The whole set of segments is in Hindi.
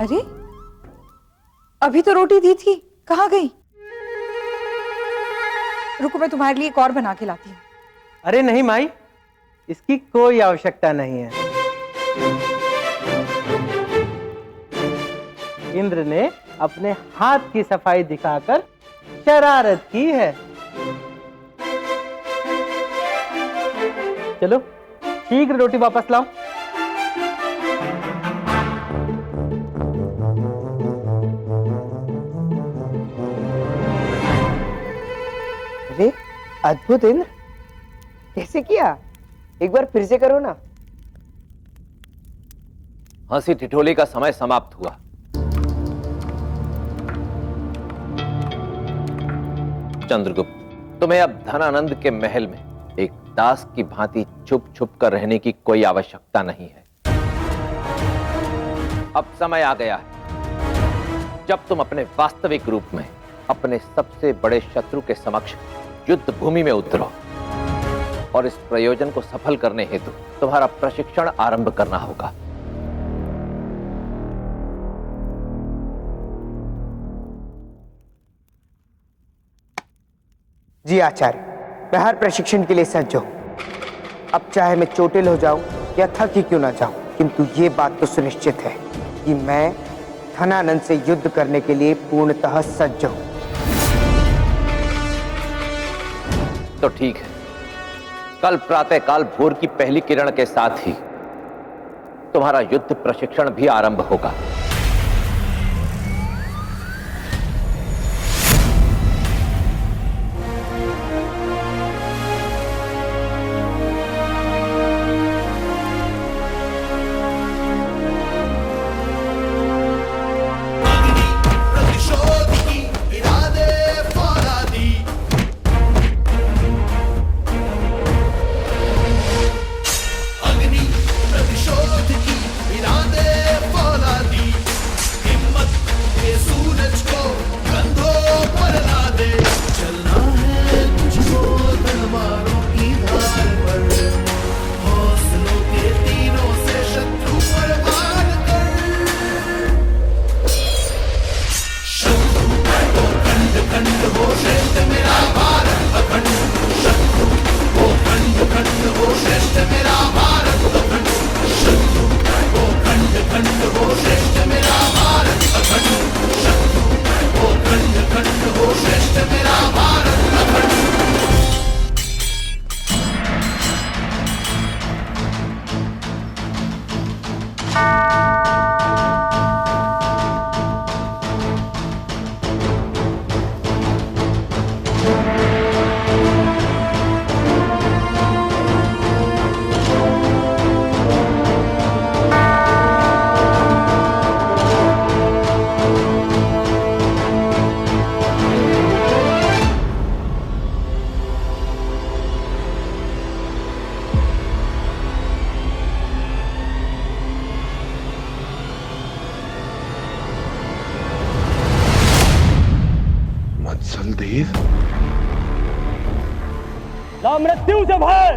अरे अभी तो रोटी दी थी, कहाँ गई? रुको मैं तुम्हारे लिए एक और बना के लाती हूँ। अरे नहीं माई, इसकी कोई आवश्यकता नहीं है। इंद्र ने अपने हाथ की सफाई दिखाकर शरारत की है। चलो शीघ्र रोटी वापस लाओ। अरे अद्भुत इंद्र, कैसे किया? एक बार फिर से करो ना। हंसी ठिठोली का समय समाप्त हुआ। चंद्रगुप्त, तुम्हें अब धनानंद के महल में एक दास की भांति छुप छुप कर रहने की कोई आवश्यकता नहीं है। अब समय आ गया है जब तुम अपने वास्तविक रूप में अपने सबसे बड़े शत्रु के समक्ष युद्ध भूमि में उतरो और इस प्रयोजन को सफल करने हेतु तुम्हारा प्रशिक्षण आरंभ करना होगा। जी आचार्य, मैं हर प्रशिक्षण के लिए सज्ज हूं। अब चाहे मैं चोटिल हो जाऊं या थक ही क्यों ना जाऊं, किंतु ये बात तो सुनिश्चित है कि मैं धनानंद से युद्ध करने के लिए पूर्णतः सज्ज हूं। तो ठीक है, कल प्रातःकाल भोर की पहली किरण के साथ ही तुम्हारा युद्ध प्रशिक्षण भी आरंभ होगा। वत्सलदेव, ना मृत्यु से भय,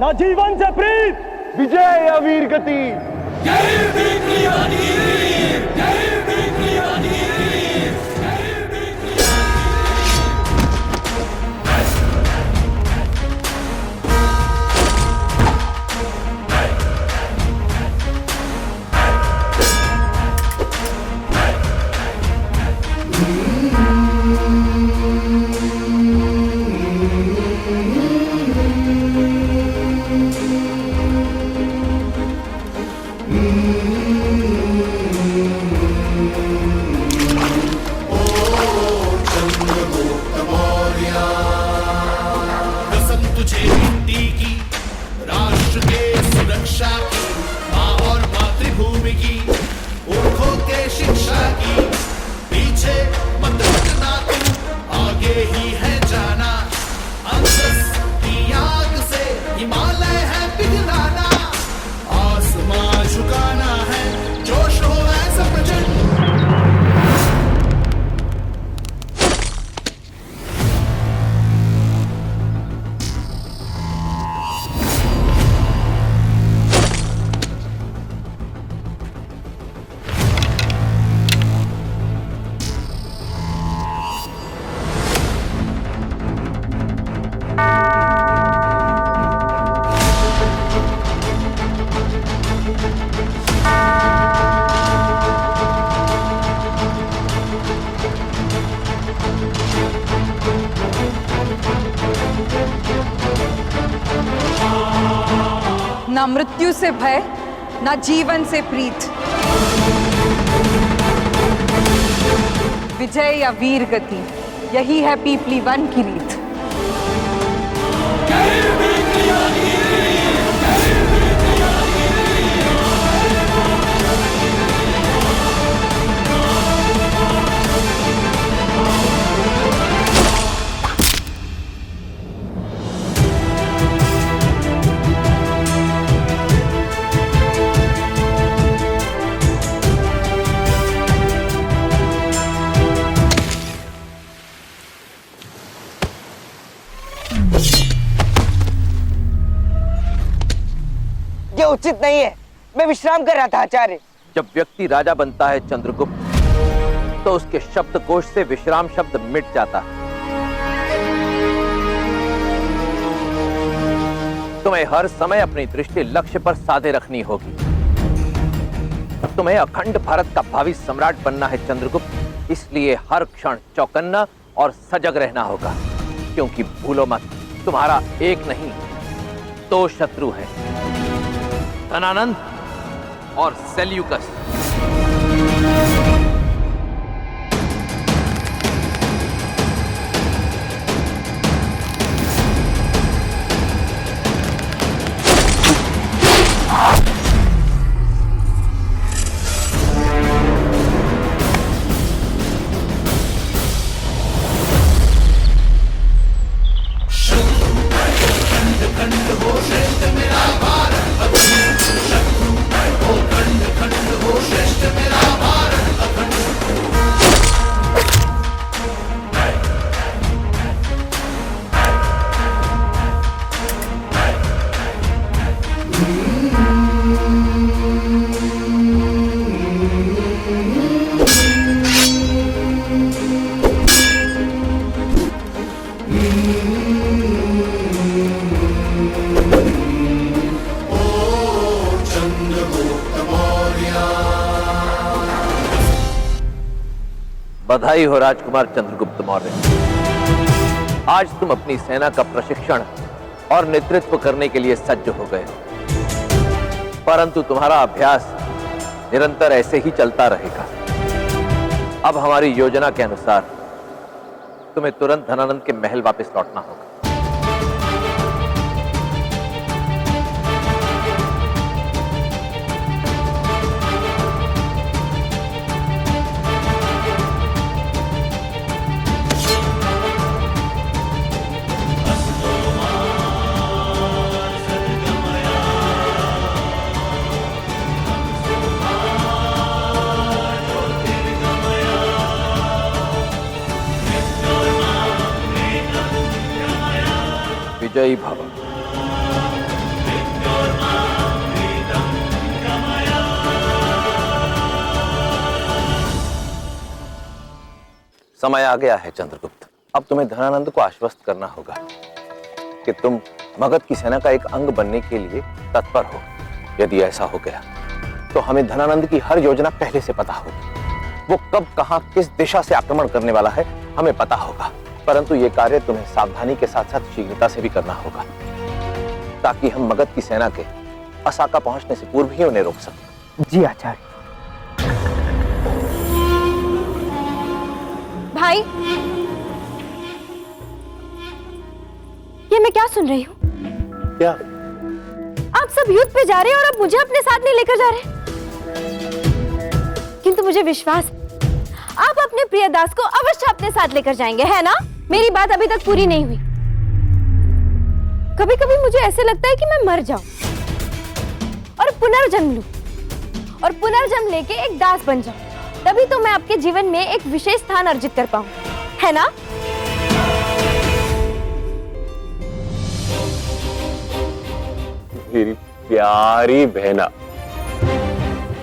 ना जीवन से प्रीत, विजय या वीर गति। Mm-hmm. ना मृत्यु से भय, ना जीवन से प्रीत। विजय या वीर गति, यही है पीपली वन की रीत। ये उचित नहीं है, मैं विश्राम कर रहा था आचार्य। जब व्यक्ति राजा बनता है चंद्रगुप्त, तो उसके शब्दकोश से विश्राम शब्द मिट जाता है। तुम्हें हर समय अपनी दृष्टि लक्ष्य पर साधे रखनी होगी। तुम्हें अखंड भारत का भावी सम्राट बनना है चंद्रगुप्त, इसलिए हर क्षण चौकन्ना और सजग रहना होगा। क्योंकि भूलो मत, तुम्हारा एक नहीं 2 शत्रु हैं, धनानंद और सेल्यूकस। बधाई हो राजकुमार चंद्रगुप्त मौर्य। आज तुम अपनी सेना का प्रशिक्षण और नेतृत्व करने के लिए सज्ज हो गए हो। परंतु तुम्हारा अभ्यास निरंतर ऐसे ही चलता रहेगा। अब हमारी योजना के अनुसार तुम्हें तुरंत धनानंद के महल वापस लौटना होगा। विजयी भव। समय आ गया है चंद्रगुप्त। अब तुम्हें धनानंद को आश्वस्त करना होगा कि तुम मगध की सेना का एक अंग बनने के लिए तत्पर हो। यदि ऐसा हो गया तो हमें धनानंद की हर योजना पहले से पता होगी। वो कब, कहां, किस दिशा से आक्रमण करने वाला है हमें पता होगा। परंतु यह कार्य तुम्हें सावधानी के साथ साथ शीघ्रता से भी करना होगा, ताकि हम मगध की सेना के असाका पहुंचने से पूर्व ही उन्हें रोक सकें। जी आचार्य। भाई, ये मैं क्या सुन रही हूँ? क्या? आप सब युद्ध पे जा रहे हैं और अब मुझे अपने साथ नहीं लेकर जा रहे। किंतु मुझे विश्वास, आप अपने प्रियदास को अवश्य अपने साथ लेकर जाएंगे, है ना? मेरी बात अभी तक पूरी नहीं हुई। कभी कभी मुझे ऐसे लगता है कि मैं मर जाऊं और पुनर्जन्म लूं, और पुनर्जन्म लेके एक दास बन जाऊं। तभी तो मैं आपके जीवन में एक विशेष स्थान अर्जित कर पाऊं, है ना? मेरी प्यारी बहना,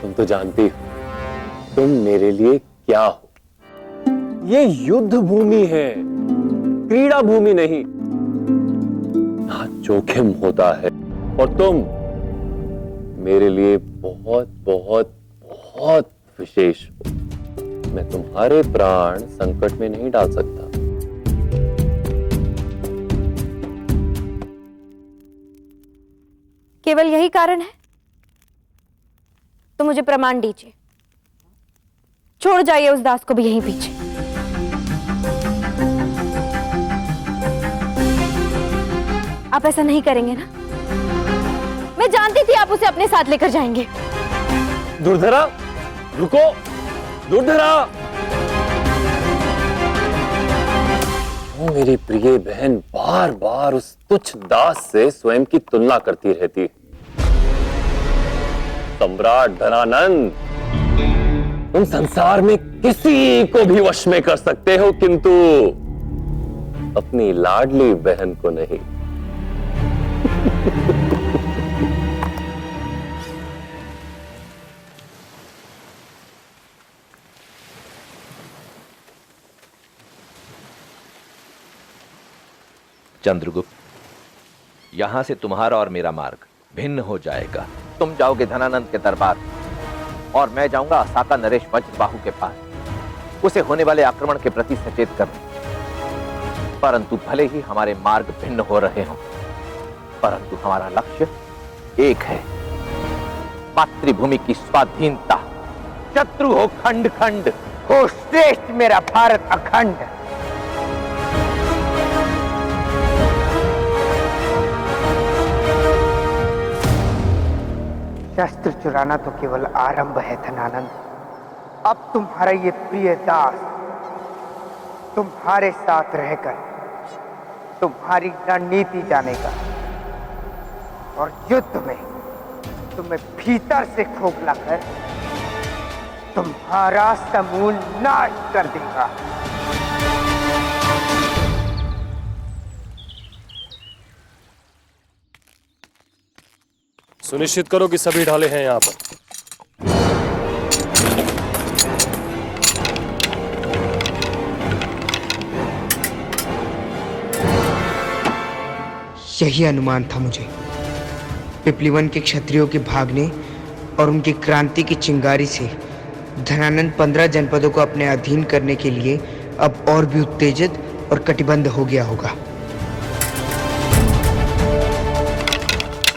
तुम तो जानती हो तुम मेरे लिए क्या हो। ये युद्ध भूमि है, क्रीड़ा भूमि नहीं। यहाँ जोखिम होता है और तुम मेरे लिए बहुत बहुत बहुत विशेष हो। मैं तुम्हारे प्राण संकट में नहीं डाल सकता। केवल यही कारण है तो मुझे प्रमाण दीजिए। छोड़ जाइए उस दास को भी यहीं पीछे। आप ऐसा नहीं करेंगे ना? मैं जानती थी आप उसे अपने साथ लेकर जाएंगे। दुर्धरा, रुको। दुर्धरा, मेरी प्रिय बहन बार बार उस तुच्छ दास से स्वयं की तुलना करती रहती। सम्राट धनानंद, तुम संसार में किसी को भी वश में कर सकते हो, किंतु अपनी लाडली बहन को नहीं। चंद्रगुप्त, यहां से तुम्हारा और मेरा मार्ग भिन्न हो जाएगा। तुम जाओगे धनानंद के दरबार और मैं जाऊंगा असाका नरेश वज्रबाहु के पास उसे होने वाले आक्रमण के प्रति सचेत करने। परंतु भले ही हमारे मार्ग भिन्न हो रहे हों, परंतु हमारा लक्ष्य एक है, मातृभूमि की स्वाधीनता। शत्रु हो खंड खंड, हो श्रेष्ठ मेरा भारत अखंड। शस्त्र चुराना तो केवल आरंभ है धनानंद। अब तुम्हारा ये प्रिय दास तुम्हारे साथ रहकर तुम्हारी रणनीति जानेगा और युद्ध में तुम्हें भीतर से खोखला कर तुम्हारा समूल नाश कर देगा। सुनिश्चित करो कि सभी ढाले हैं यहां पर। यही अनुमान था मुझे। पिपलीवन के क्षत्रियों के भागने और उनकी क्रांति की चिंगारी से धनानंद 15 जनपदों को अपने अधीन करने के लिए अब और भी उत्तेजित और कटिबद्ध हो गया होगा।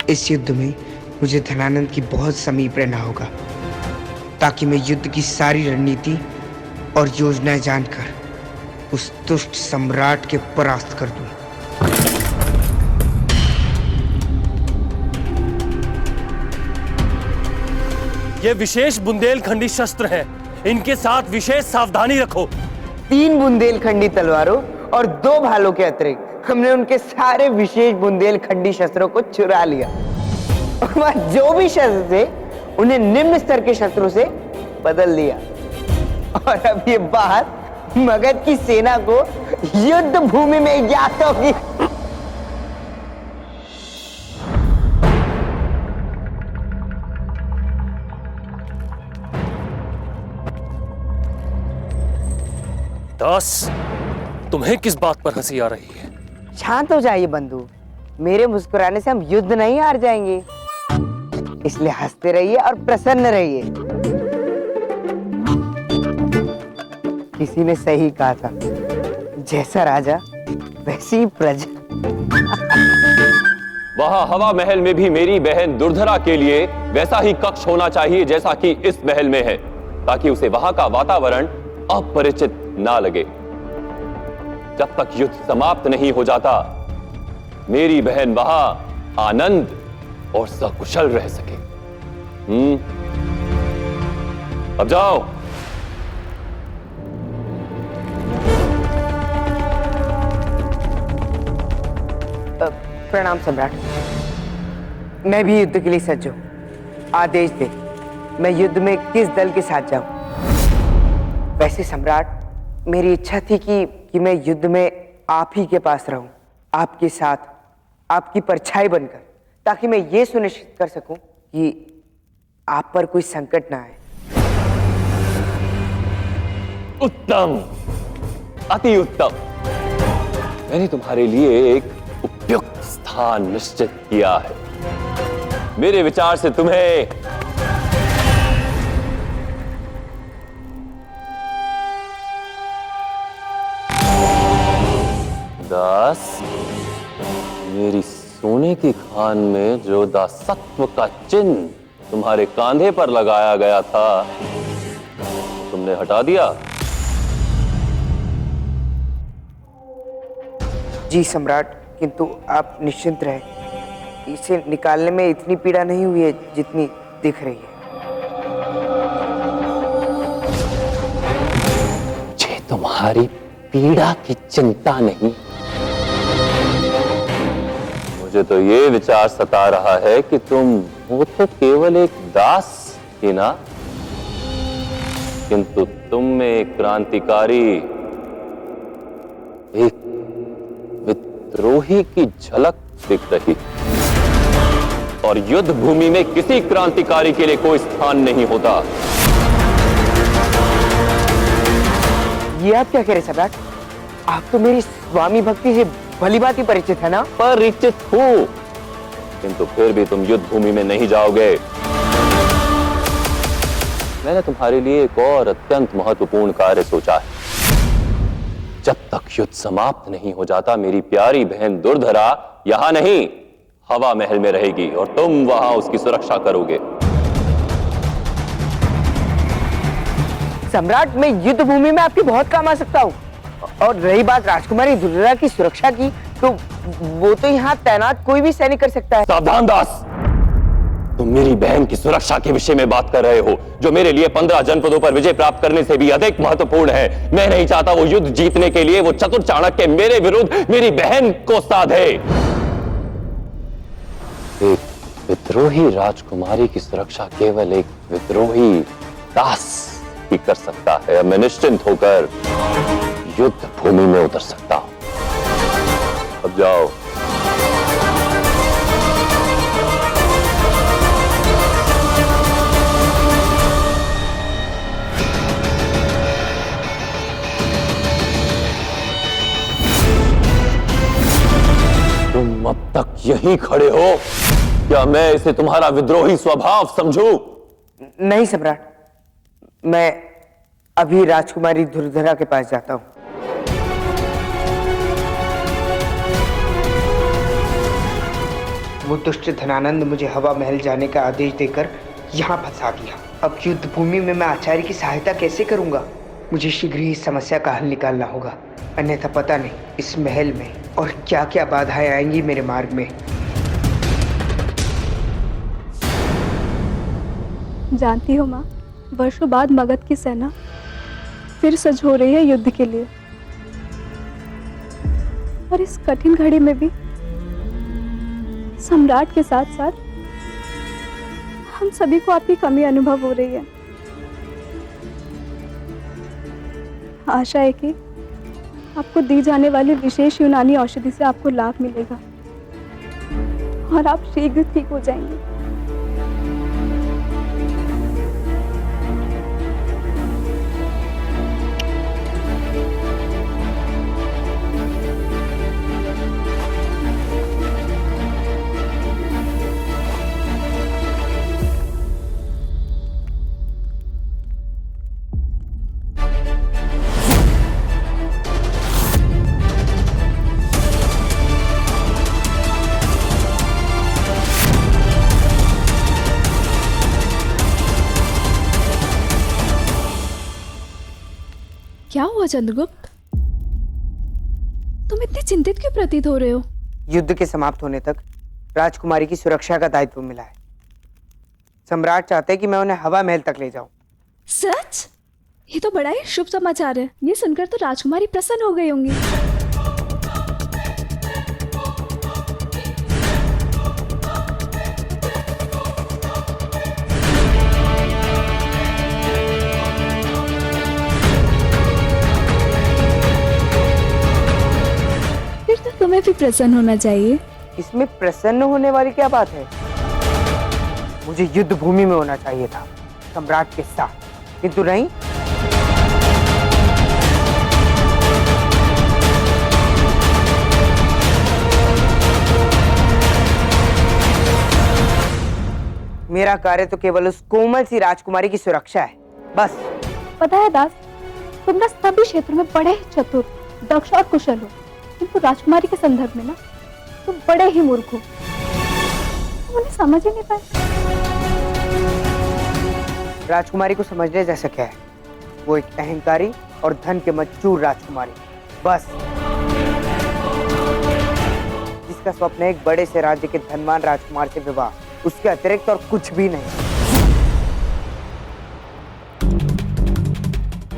इस युद्ध में मुझे धनानंद की बहुत समीप रहना होगा, ताकि मैं युद्ध की सारी रणनीति और योजनाएं जानकर उस दुष्ट सम्राट के परास्त कर दूं। ये विशेष बुंदेलखंडी शस्त्र हैं, इनके साथ विशेष सावधानी रखो। 3 बुंदेलखंडी तलवारों और 2 भालों के अतिरिक्त हमने उनके सारे विशेष बुंदेलखंडी शस्त्रों को चुरा लिया और जो भी शस्त्र थे उन्हें निम्न स्तर के शस्त्रों से बदल दिया। और अब ये बात मगध की सेना को युद्ध भूमि में ज्ञात होगी। दास, तुम्हें किस बात पर हंसी आ रही है? शांत हो जाइए बंधु, मेरे मुस्कुराने से हम युद्ध नहीं हार जाएंगे, इसलिए हंसते रहिए और प्रसन्न रहिए। किसी ने सही कहा था, जैसा राजा वैसी ही प्रजा। वहां हवा महल में भी मेरी बहन दुर्धरा के लिए वैसा ही कक्ष होना चाहिए जैसा कि इस महल में है, ताकि उसे वहां का वातावरण अपरिचित ना लगे। जब तक युद्ध समाप्त नहीं हो जाता, मेरी बहन वहां आनंद और सकुशल रह सके। अब जाओ। प्रणाम सम्राट। मैं भी युद्ध के लिए सज्ज हूं। आदेश दे, मैं युद्ध में किस दल के साथ जाऊं? वैसे सम्राट, मेरी इच्छा थी कि मैं युद्ध में आप ही के पास रहूं, आपके साथ, आपकी परछाई बनकर, ताकि मैं ये सुनिश्चित कर सकूं कि आप पर कोई संकट ना आए। उत्तम, अति उत्तम। मैंने तुम्हारे लिए एक उपयुक्त स्थान निश्चित किया है। मेरे विचार से तुम्हें दास, मेरी सोने की स्थान में जो दासत्व का चिन्ह तुम्हारे कांधे पर लगाया गया था, तुमने हटा दिया। जी सम्राट, किंतु आप निश्चिंत रहें, इसे निकालने में इतनी पीड़ा नहीं हुई है जितनी दिख रही है। मुझे तुम्हारी पीड़ा की चिंता नहीं, मुझे तो ये विचार सता रहा है कि तुम वो तो केवल एक दास ही ना, किंतु तुम में एक क्रांतिकारी, एक विद्रोही की झलक दिख रही। और युद्ध भूमि में किसी क्रांतिकारी के लिए कोई स्थान नहीं होता। ये आप क्या कह रहे सम्राट? आप तो मेरी स्वामी भक्ति से भली बात ही परिचित है ना? परिचित हूं, किंतु फिर भी तुम युद्ध भूमि में नहीं जाओगे। मैंने तुम्हारे लिए एक और अत्यंत महत्वपूर्ण कार्य सोचा है। जब तक युद्ध समाप्त नहीं हो जाता, मेरी प्यारी बहन दुर्धरा यहां नहीं, हवा महल में रहेगी और तुम वहां उसकी सुरक्षा करोगे। सम्राट, मैं युद्ध भूमि में आपकी बहुत काम आ सकता हूँ। और रही बात राजकुमारी दुर्धरा की सुरक्षा की, तो वो तो यहाँ तैनात कोई भी सैनिक कर सकता है। सावधान दास, तुम मेरी बहन की सुरक्षा के विषय में बात कर रहे हो, जो मेरे लिए 15 जनपदों पर विजय प्राप्त करने से भी अधिक महत्वपूर्ण है। मैं नहीं चाहता वो युद्ध जीतने के लिए वो चतुर चाणक्य मेरे विरुद्ध मेरी बहन को साधे। एक विद्रोही राजकुमारी की सुरक्षा केवल एक विद्रोही दास ही कर सकता है। मैं निश्चिंत होकर युद्ध भूमि में उतर सकता हूं। अब जाओ। तुम अब तक यहीं खड़े हो? क्या मैं इसे तुम्हारा विद्रोही स्वभाव समझूं? नहीं सम्राट, मैं अभी राजकुमारी दुर्धरा के पास जाता हूँ। वो दुष्ट धनानंद मुझे हवा महल जाने का आदेश देकर यहाँ फंसा दिया। अब युद्ध भूमि में मैं आचार्य की सहायता कैसे करूंगा? मुझे शीघ्र ही इस समस्या का हल निकालना होगा, अन्यथा पता नहीं इस महल में और क्या क्या बाधाएं आएंगी मेरे मार्ग में। जानती हो माँ, वर्षों बाद मगध की सेना फिर सज हो रही है युद्ध के लिए, और इस कठिन घड़ी में भी सम्राट के साथ साथ हम सभी को आपकी कमी अनुभव हो रही है। आशा है कि आपको दी जाने वाली विशेष यूनानी औषधि से आपको लाभ मिलेगा और आप शीघ्र ठीक हो जाएंगे। क्या हुआ चंद्रगुप्त? तुम इतने चिंतित क्यों प्रतीत हो रहे हो? युद्ध के समाप्त होने तक राजकुमारी की सुरक्षा का दायित्व मिला है। सम्राट चाहते हैं कि मैं उन्हें हवा महल तक ले जाऊं। सच? ये तो बड़ा ही शुभ समाचार है। ये सुनकर तो राजकुमारी प्रसन्न हो गई होंगी। तुम्हें भी प्रसन्न होना चाहिए। इसमें प्रसन्न होने वाली क्या बात है? मुझे युद्ध भूमि में होना चाहिए था सम्राट के साथ, किंतु नहीं। मेरा कार्य तो केवल उस कोमल सी राजकुमारी की सुरक्षा है, बस। पता है दास, तुम ना सभी क्षेत्रों में बड़े चतुर, दक्ष और कुशल हो, किंतु राजकुमारी के संदर्भ में ना तुम बड़े ही मूर्ख हो। उन्हें समझ ही नहीं पाए। राजकुमारी को समझने जैसा क्या है? वो एक अहंकारी और धन के मचूर राजकुमारी, बस। जिसका स्वप्न है एक बड़े से राज्य के धनवान राजकुमार से विवाह, उसके अतिरिक्त और कुछ भी नहीं।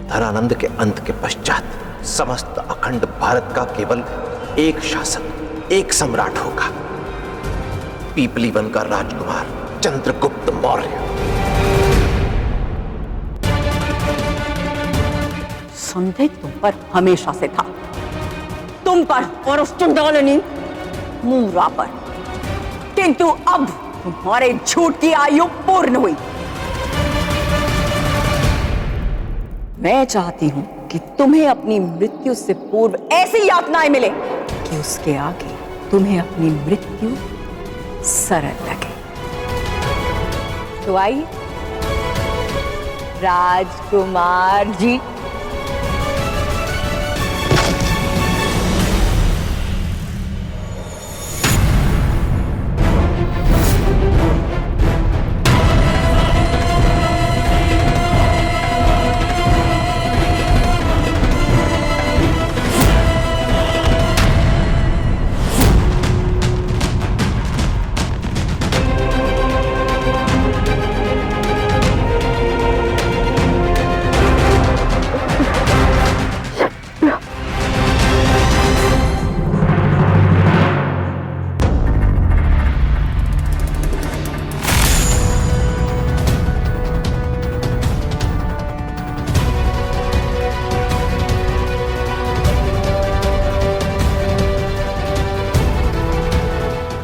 धनानंद के अंत के पश्चात समस्त अखंड भारत का केवल एक शासक, एक सम्राट होगा, पीपली वन का राजकुमार चंद्रगुप्त मौर्य। संदेह तुम पर हमेशा से था, तुम पर और उस चंडालिनी मूरा पर, किंतु अब तुम्हारे झूठ की आयु पूर्ण हुई। मैं चाहती हूं कि तुम्हें अपनी मृत्यु से पूर्व ऐसी यातनाएं मिले कि उसके आगे तुम्हें अपनी मृत्यु सरल लगे। तो आइए राजकुमार जी।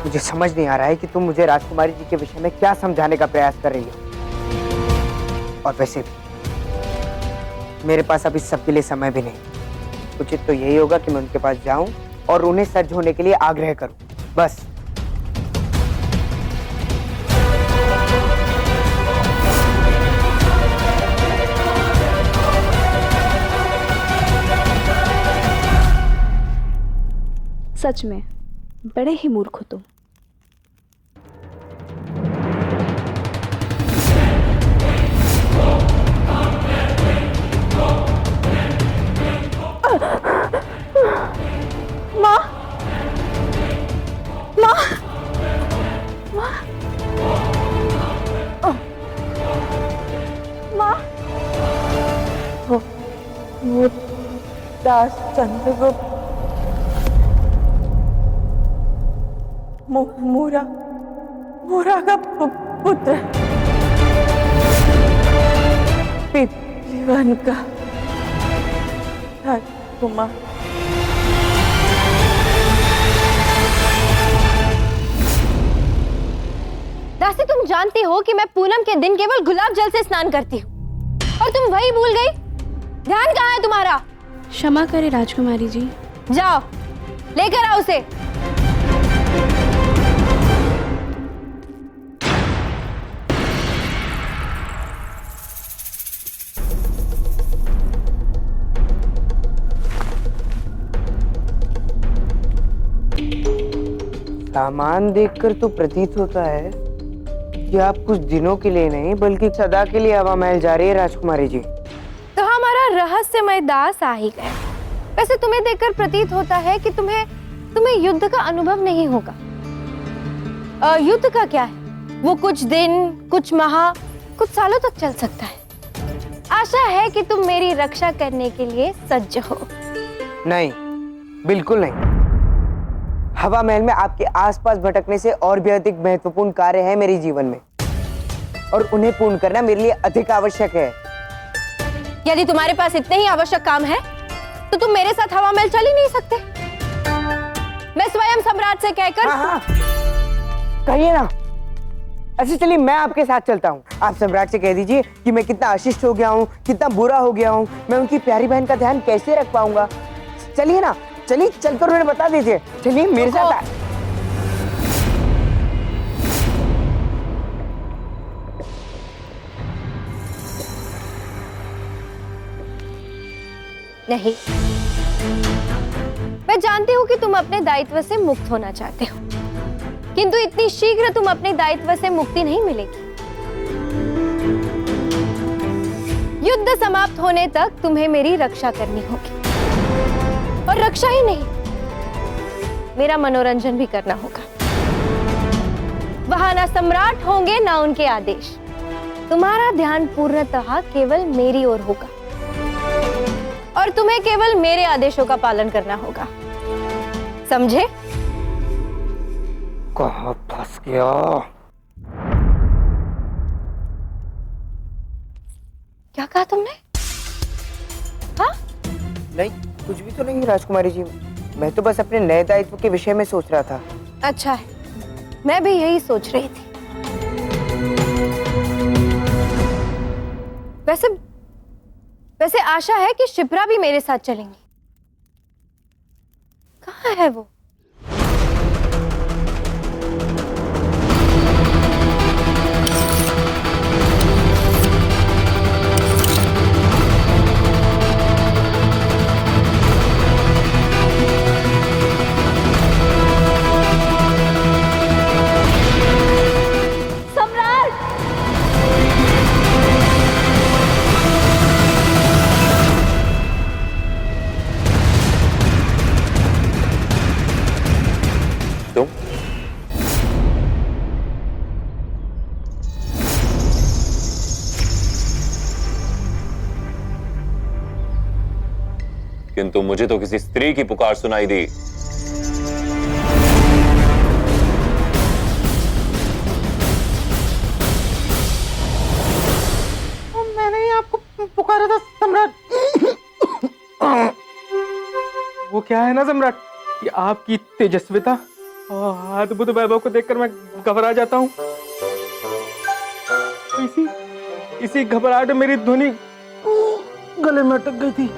मुझे समझ नहीं आ रहा है कि तुम मुझे राजकुमारी जी के विषय में क्या समझाने का प्रयास कर रही हो। और वैसे भी मेरे पास अब इस सब के लिए समय भी नहीं। उचित तो यही होगा कि मैं उनके पास जाऊं और उन्हें सज्ज होने के लिए आग्रह करूं, बस। सच में बड़े ही मूर्ख हो तुम। माँ, माँ, माँ, माँ, वो दास चंद्रगुप्त मूरा का पुत्र, पीपली वन का राजकुमार। दासी, तुम जानती हो कि मैं पूनम के दिन केवल गुलाब जल से स्नान करती हूँ, और तुम वही भूल गई। ध्यान कहाँ है तुम्हारा? क्षमा करें राजकुमारी जी। जाओ लेकर आओ उसे। सामान देखकर तो प्रतीत होता है कि आप कुछ दिनों के लिए नहीं बल्कि सदा के लिए हवा महल जा रही है राजकुमारी जी। तो हमारा रहस्यमय दास आ ही गया। वैसे तुम्हें देखकर प्रतीत होता है कि तुम्हें युद्ध का अनुभव नहीं होगा। युद्ध का क्या है, वो कुछ दिन, कुछ माह, कुछ सालों तक चल सकता है। आशा है कि तुम मेरी रक्षा करने के लिए सज्ज हो। नहीं, बिल्कुल नहीं। हवा महल में आपके आसपास भटकने से और भी अधिक महत्वपूर्ण कार्य है मेरे जीवन में, और उन्हें पूर्ण करना मेरे लिए अधिक आवश्यक है। यदि तुम्हारे पास इतने ही आवश्यक काम है तो तुम मेरे साथ हवा महल चल ही नहीं सकते। मैं स्वयं सम्राट से कहकर हाँ, कहिए ना। अच्छा चलिए, मैं आपके साथ चलता हूँ। आप सम्राट से कह दीजिए कि मैं कितना अशिष्ट हो गया हूँ, कितना बुरा हो गया हूँ, मैं उनकी प्यारी बहन का ध्यान कैसे रख पाऊंगा। चलिए ना, चलिए चलकर उन्हें बता दीजिए। चलिए मेरे साथ। नहीं, मैं जानती हूँ कि तुम अपने दायित्व से मुक्त होना चाहते हो, किंतु इतनी शीघ्र तुम अपने दायित्व से मुक्ति नहीं मिलेगी। युद्ध समाप्त होने तक तुम्हें मेरी रक्षा करनी होगी, और रक्षा ही नहीं, मेरा मनोरंजन भी करना होगा। वहां ना सम्राट होंगे ना उनके आदेश। तुम्हारा ध्यान पूर्णतः केवल मेरी ओर होगा, और तुम्हें केवल मेरे आदेशों का पालन करना होगा, समझे? कहाँ फंस गया? क्या कहा तुमने? हाँ? नहीं, कुछ भी तो नहीं राजकुमारी जी। मैं तो बस अपने नए दायित्व के विषय में सोच रहा था। अच्छा है, मैं भी यही सोच रही थी। वैसे आशा है कि शिप्रा भी मेरे साथ चलेंगी। कहाँ है वो? किंतु मुझे तो किसी स्त्री की पुकार सुनाई दी। मैंने ही आपको पुकारा था सम्राट। वो क्या है ना सम्राट, कि आपकी तेजस्विता और अद्भुत वैभव को देखकर मैं घबरा जाता हूँ। इसी घबराहट में मेरी ध्वनि गले में अटक गई थी।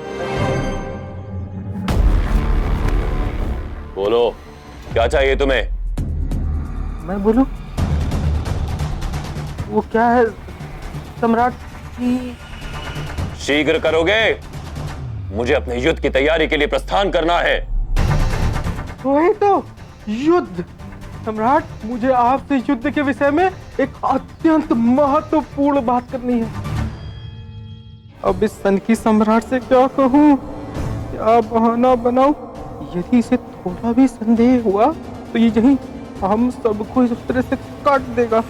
बोलो, क्या चाहिए तुम्हें? मैं बोलूं? वो क्या है सम्राट की? शीघ्र करोगे? मुझे अपने युद्ध की तैयारी के लिए प्रस्थान करना है। वही तो, युद्ध। सम्राट, मुझे आपसे युद्ध के विषय में एक अत्यंत महत्वपूर्ण बात करनी है। अब इस सन की सम्राट से क्या कहूं, क्या बहाना बनाऊं? यदि इसे थोड़ा भी संदेह हुआ तो ये यहीं हम सबको इस तरह से काट देगा।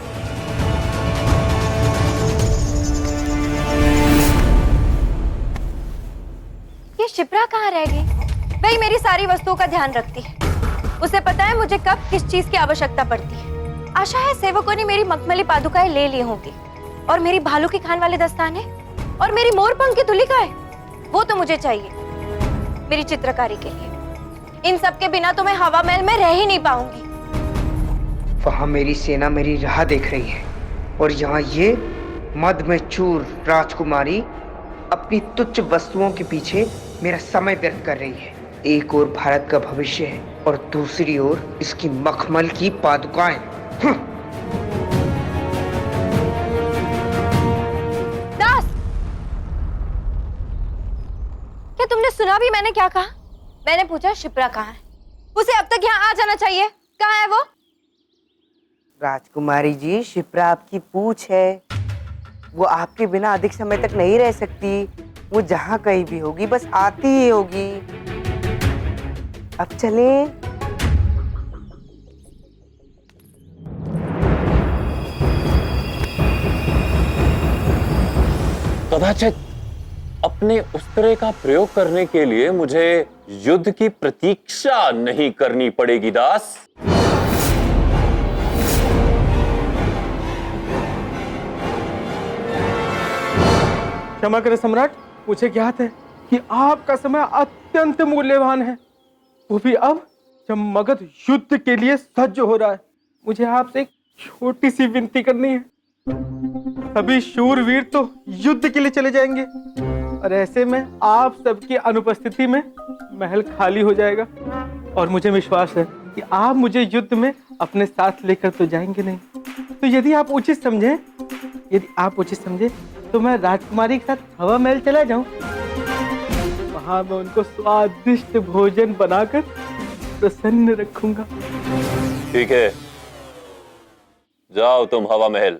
ये शिप्रा कहाँ रह गई? वही मेरी सारी वस्तुओं का ध्यान रखती है। उसे पता है मुझे कब किस चीज की आवश्यकता पड़ती है। आशा है सेवकों ने मेरी मखमली पादुकाएं ले ली होंगी, और मेरी भालू की खान वाले दस्ताने, और मेरी मोरपंख की तुलिकाएं, वो तो मुझे चाहिए मेरी चित्रकारी के लिए। इन सब के बिना तो मैं हवा महल में रह ही नहीं पाऊंगी। वहां मेरी सेना मेरी राह देख रही है, और यहाँ ये मद में चूर राजकुमारी अपनी तुच्छ वस्तुओं के पीछे मेरा समय व्यर्थ कर रही है। एक ओर भारत का भविष्य है, और दूसरी ओर इसकी मखमल की पादुकाएं। दास, क्या तुमने सुना भी मैंने क्या कहा? मैंने पूछा शिप्रा कहाँ है? उसे अब तक यहाँ आ जाना चाहिए। कहाँ है वो? राजकुमारी जी, शिप्रा आपकी पूछ है। वो आपके बिना अधिक समय तक नहीं रह सकती। वो जहाँ कहीं भी होगी बस आती ही होगी। अब चलें। कदाचित अपने उस्तरे का प्रयोग करने के लिए मुझे युद्ध की प्रतीक्षा नहीं करनी पड़ेगी दास। क्षमा करें सम्राट, मुझे ज्ञात है कि आपका समय अत्यंत मूल्यवान है, वो भी अब जब मगध युद्ध के लिए सज्ज हो रहा है। मुझे आपसे एक छोटी सी विनती करनी है। सभी शूरवीर तो युद्ध के लिए चले जाएंगे, और ऐसे में आप सबकी अनुपस्थिति में महल खाली हो जाएगा, और मुझे विश्वास है कि आप मुझे युद्ध में अपने साथ लेकर तो जाएंगे नहीं। तो यदि आप उचित समझे तो मैं राजकुमारी के साथ हवा महल चला जाऊं। वहां मैं उनको स्वादिष्ट भोजन बनाकर प्रसन्न रखूंगा। ठीक है, जाओ तुम हवा महल।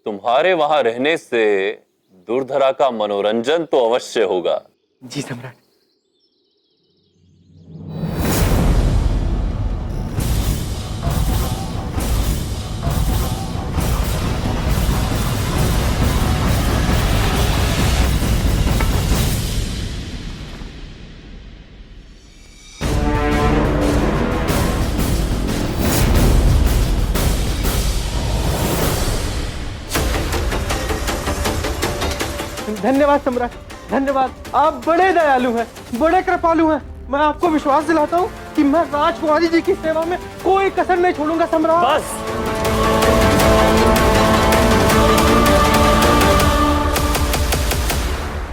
तुम्हारे वहां रहने से दुर्धरा का मनोरंजन तो अवश्य होगा। जी सम्राट। धन्यवाद सम्राट, धन्यवाद। आप बड़े दयालु हैं, बड़े कृपालु हैं। मैं आपको विश्वास दिलाता हूँ कि मैं राजकुमारी जी की सेवा में कोई कसर नहीं छोड़ूंगा सम्राट। बस।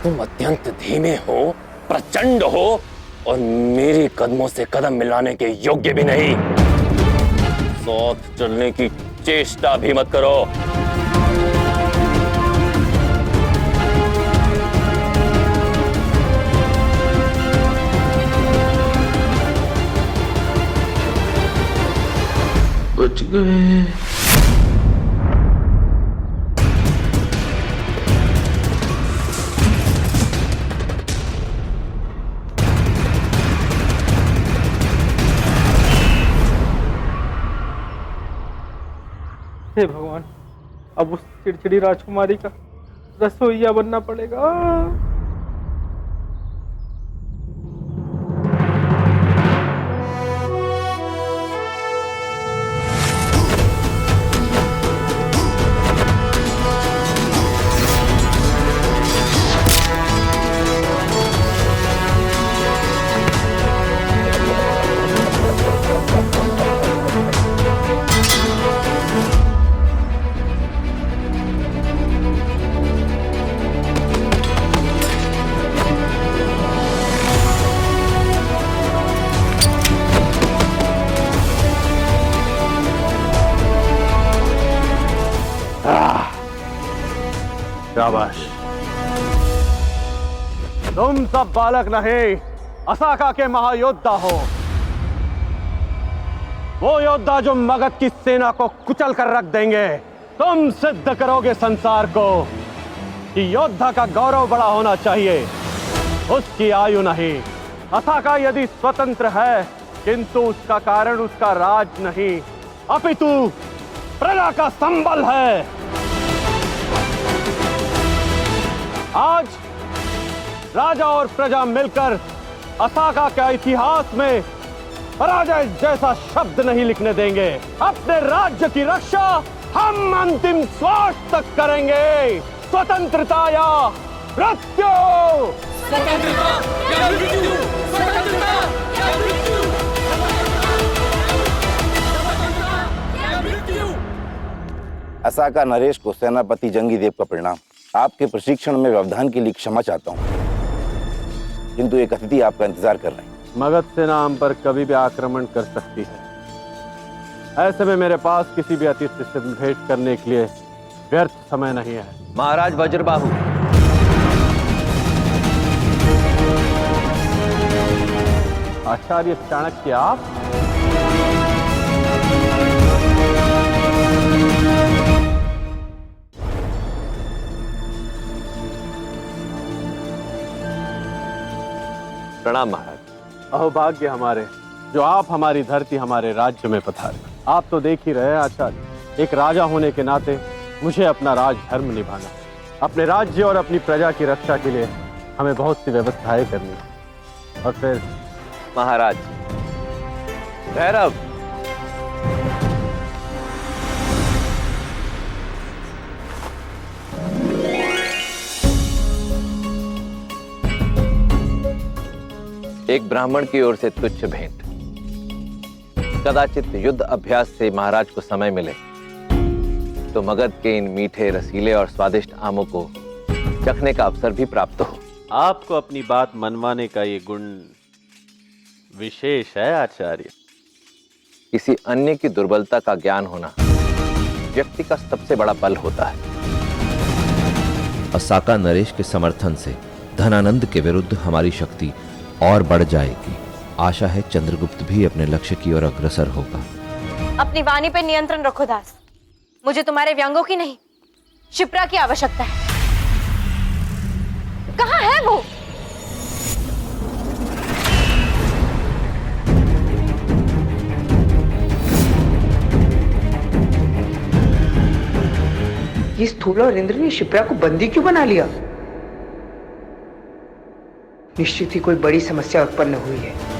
तुम अत्यंत धीमे हो, प्रचंड हो और मेरी कदमों से कदम मिलाने के योग्य भी नहीं। साथ चलने की चेष्टा भी मत करो। बच गए। हे भगवान, अब उस चिड़चिड़ी राजकुमारी का रसोइया बनना पड़ेगा। शाबाश। तुम सब बालक नहीं, असाका के महायोद्धा हो। वो योद्धा जो मगध की सेना को कुचल कर रख देंगे। तुम सिद्ध करोगे संसार को कि योद्धा का गौरव बड़ा होना चाहिए, उसकी आयु नहीं। असाका यदि स्वतंत्र है, किंतु उसका कारण उसका राज नहीं, अपितु प्रजा का संबल है। आज राजा और प्रजा मिलकर असाका के इतिहास में पराजय जैसा शब्द नहीं लिखने देंगे। अपने राज्य की रक्षा हम अंतिम श्वास तक करेंगे। स्वतंत्रता या मृत्यु। स्वतंत्रता या मृत्यु। स्वतंत्रता या मृत्यु। स्वतंत्रता या मृत्यु। असाका नरेश को सेनापति जंगीदेव का परिणाम। आपके प्रशिक्षण में व्यवधान के लिए क्षमा चाहता हूं, किंतु एक अतिथि आपका इंतजार कर रहे हैं। मगध सेना हम पर कभी भी आक्रमण कर सकती है। ऐसे में मेरे पास किसी भी अतिथि से भेंट करने के लिए व्यर्थ समय नहीं है। महाराज वज्रबाहु, आचार्य चाणक्य, आप प्रणाम महाराज। अहोभाग्य हमारे जो आप हमारी धरती हमारे राज्य में पधारे। आप तो देख ही रहे हैं आचार्य, एक राजा होने के नाते मुझे अपना राज धर्म निभाना, अपने राज्य और अपनी प्रजा की रक्षा के लिए हमें बहुत सी व्यवस्थाएं करनी है। और फिर महाराज भैरव, एक ब्राह्मण की ओर से तुच्छ भेंट। कदाचित युद्ध अभ्यास से महाराज को समय मिले तो मगध के इन मीठे, रसीले और स्वादिष्ट आमों को चखने का अवसर भी प्राप्त हो। आपको अपनी बात मनवाने का ये गुण विशेष है आचार्य। किसी अन्य की दुर्बलता का ज्ञान होना व्यक्ति का सबसे बड़ा बल होता है। असाका नरेश के समर्थन से धनानंद के विरुद्ध हमारी शक्ति और बढ़ जाएगी। आशा है चंद्रगुप्त भी अपने लक्ष्य की ओर अग्रसर होगा। अपनी वाणी पर नियंत्रण रखो दास। मुझे तुम्हारे व्यंगों की नहीं, शिप्रा की आवश्यकता है। कहाँ है वो? ये स्थूल और इंद्र ने शिप्रा को बंदी क्यों बना लिया? निश्चित ही कोई बड़ी समस्या उत्पन्न हुई है।